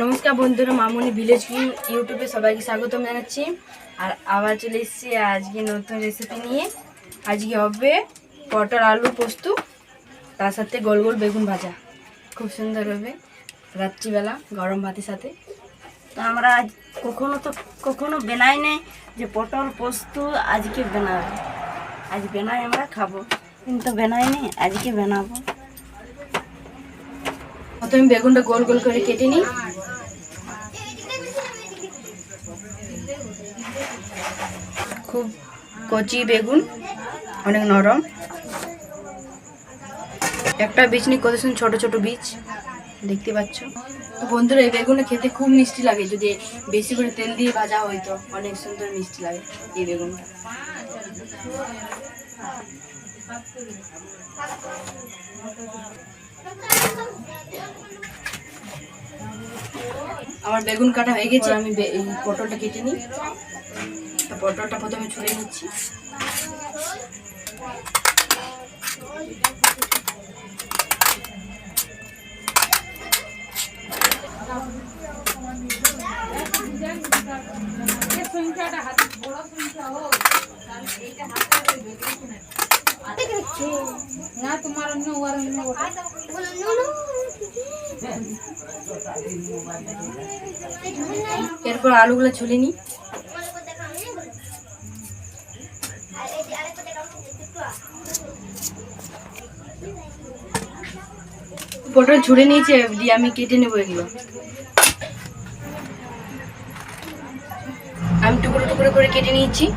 নমস্কার বন্ধুরা, মামুনি village cooking ইউটিউবে সবাইকে স্বাগতম জানাচ্ছি। আর আবার চলে এসেছি আজকে নতুন রেসিপি নিয়ে। আজকে হবে পটল আলু পোস্ত, তার সাথে গোল গোল বেগুন ভাজা। খুব সুন্দর হবে রাত্রিবেলা গরম ভাতের সাথে। তো আমরা আজ কখনো বানাই নাই যে পটল পোস্ত আজকে বানাবো। আজ বানাই আমরা খাবো, কিন্তু বানাই নি, আজকে বানাবো। প্রথমে বেগুনটা গোল গোল করে কেটে নিই। খুব কচি বেগুন, অনেক নরম। একটা বীজ নিয়ে কত সুন্দর ছোট ছোট বীজ দেখতে পাচ্ছ। তো বন্ধুরা, এই বেগুনটা খেতে খুব মিষ্টি লাগে, যদি বেশি করে তেল দিয়ে ভাজা হয় তো অনেক সুন্দর মিষ্টি লাগে এই বেগুনটা। আমার বেগুন কাটা হয়ে গেছে, আমি এই পটলটা কেটে নিই। পটলটা প্রথমে ছুলে নিচ্ছি। এরপর আলুগুলো ছুলে নিই। পটল ছুলে নিয়েছি, দিয়ে আমি কেটে নেবো এগুলো। আমি টুকরো টুকরো করে কেটে নিয়েছি।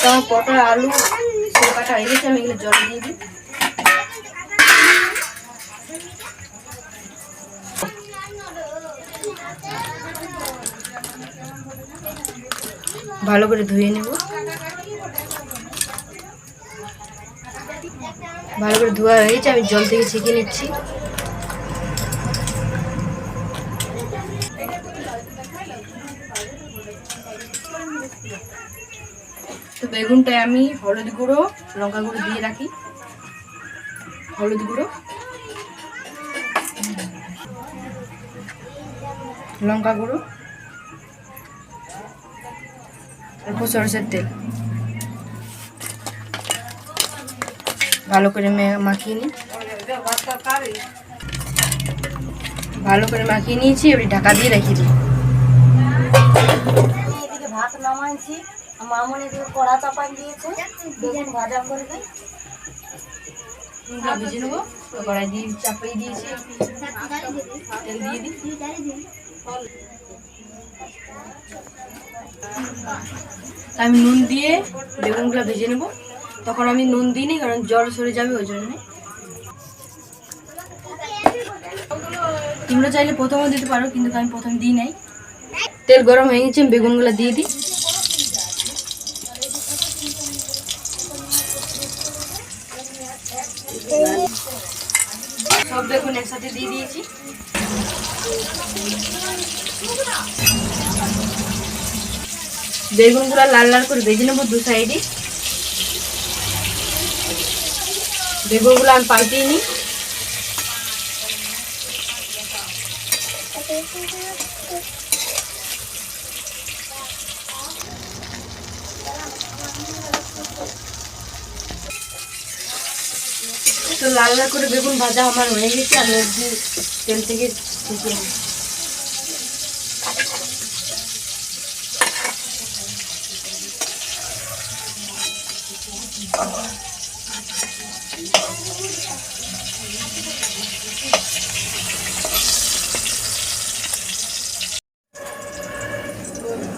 তো আমার পটল আলু সব কাটা হয়ে গেছে, আমি এগুলো জল দিয়ে দিই। ভালো করে ধুয়ে নেব। ভালো করে ধোয়া হয়ে গেছে, আমি জল থেকে ছেঁকে নিচ্ছি। তো বেগুনটায় আমি হলুদ গুঁড়ো, লঙ্কা গুঁড়ো দিয়ে রাখি। হলুদ গুঁড়ো, লঙ্কা গুঁড়ো, অল্প সরষের তেল ভালো করে মাখিয়ে নিই। ভালো করে মাখিয়ে নিয়েছি, এবার ঢাকা দিয়ে রেখে দিই। এদিকে ভাত নামাইছি, মামুনি এদিকে কড়া চাপাই দিয়েছে, বেগুন ভাজা করে দিই। ভেজে নেবো। কড়াই দিয়ে চাপিয়ে দিয়েছি, তেল দিয়ে দিই। আমি নুন দিয়ে বেগুনগুলো ভেজে নেবো। তখন আমি নুন দিইনি, কারণ জল সরে যাবে ওই জন্য। তোমরা চাইলে প্রথমে দিতে পারো, কিন্তু আমি প্রথমে দিই নাই। তেল গরম হয়ে গেছে, বেগুনগুলো দিয়ে দিই। সব বেগুন একসাথে দিয়ে দিয়েছি। বেগুনগুলো লাল লাল করে ভেজে নেবো দু সাইডে। বেগুনগুলো আমি পাল্টিয়ে নিই। তো লাল লাল করে বেগুন ভাজা আমার হয়ে গেছে, আমি তেল থেকে ছেঁকে নিই।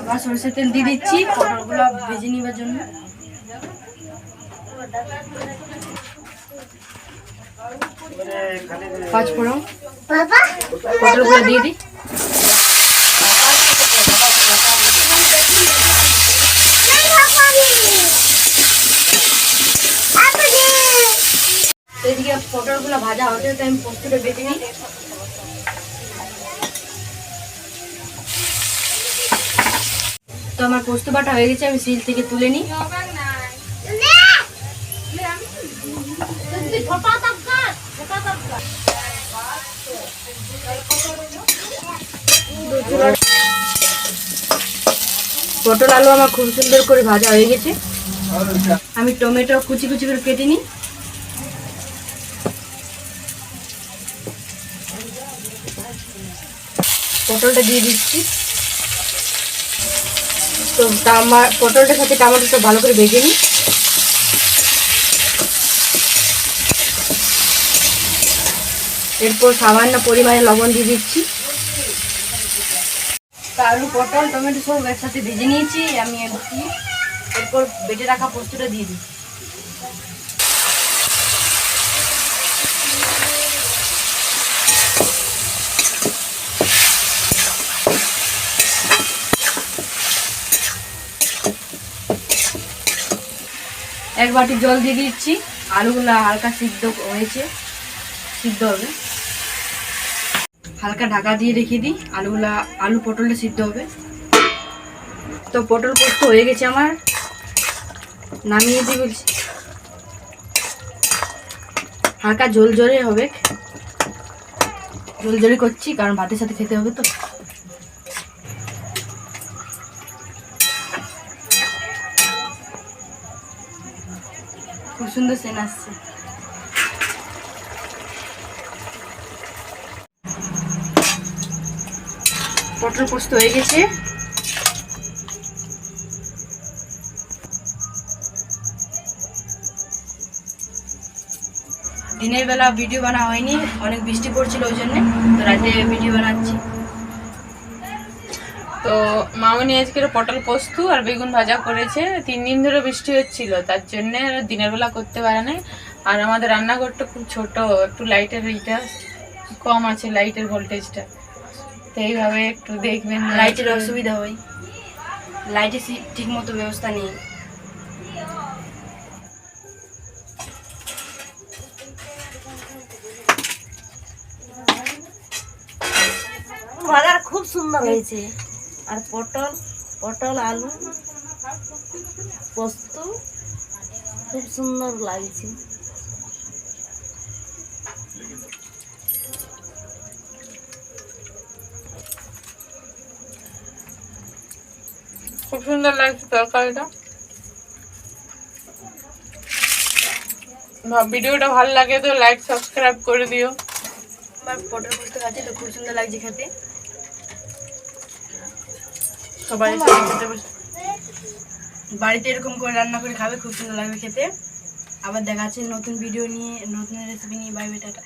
আবার সরষের তেল দিয়ে দিচ্ছি পটলগুলো ভেজে নেবার জন্য। পাঁচ ফোড়ন, পটলগুলো দিয়ে দিই। এদিকে পটলগুলো ভাজা হতে হতে আমি পোস্তটা বেটে নিই। আমার পোস্ত বাটা হয়ে গেছে, আমি শিল থেকে তুলে নিই। পটল আলু আমার খুব সুন্দর করে ভাজা হয়ে গেছে। আমি টমেটো কুচি কুচি করে কেটে নিই। পটলটা দিয়ে দিচ্ছি। তো পটলটার সাথে টমেটোটা ভালো করে ভেজে নিই। এরপর সামান্য পরিমাণে লবণ দিয়ে দিচ্ছি। তা আলু পটল টমেটো সব একসাথে ভেজে নিয়েছি আমি। এরপর বেটে রাখা পোস্তটা দিয়ে দিই। এক বাটি জল দিয়ে দিচ্ছি। আলুগুলো হালকা সিদ্ধ হয়েছে, সিদ্ধ হবে। হালকা ঢাকা দিয়ে রেখে দিই, আলু পটলটা সিদ্ধ হবে। তো পটল পোস্ত হয়ে গেছে আমার, নামিয়ে দিই বলছি। হালকা ঝোল ঝোলে হবে, ঝোল ঝোলি করছি কারণ ভাতের সাথে খেতে হবে। তো খুব সুন্দর সেন আসছে। পটল পোস্ত হয়ে গেছে। দিনের বেলা ভিডিও বানা হয়নি, অনেক বৃষ্টি পড়ছিল ওই জন্য, তো রাতে ভিডিও বানাচ্ছি। তো মামনি আজকের পটল পোস্ত আর বেগুন ভাজা করেছে। 3 দিন ধরে বৃষ্টি হচ্ছিল, তার জন্য দিনের বেলা করতে পারে নাই। আর আমাদের রান্নাঘরটা খুব ছোট, একটু লাইটের এইটা কম আছে, লাইটের ভোল্টেজটা। তো এইভাবে একটু দেখবেন, লাইটের অসুবিধা হয়, লাইটের ঠিক মতো ব্যবস্থা নেই। ভাজার খুব সুন্দর হয়েছে। আর পটল আলু পোস্ত খুব সুন্দর লাগছে। খুব সুন্দর লাগছে তরকারিটা। ভিডিওটা ভালো লাগে তো লাইক সাবস্ক্রাইব করে দিও। আমার পটল পোস্ত খাচ্ছি তো খুব সুন্দর লাগছে খেতে। সবাই বাড়িতে এরকম করে রান্না করে খাবে, খুব সুন্দর লাগবে খেতে। আবার দেখা যাচ্ছে নতুন ভিডিও নিয়ে, নতুন রেসিপি নিয়ে। Bye bye, tata.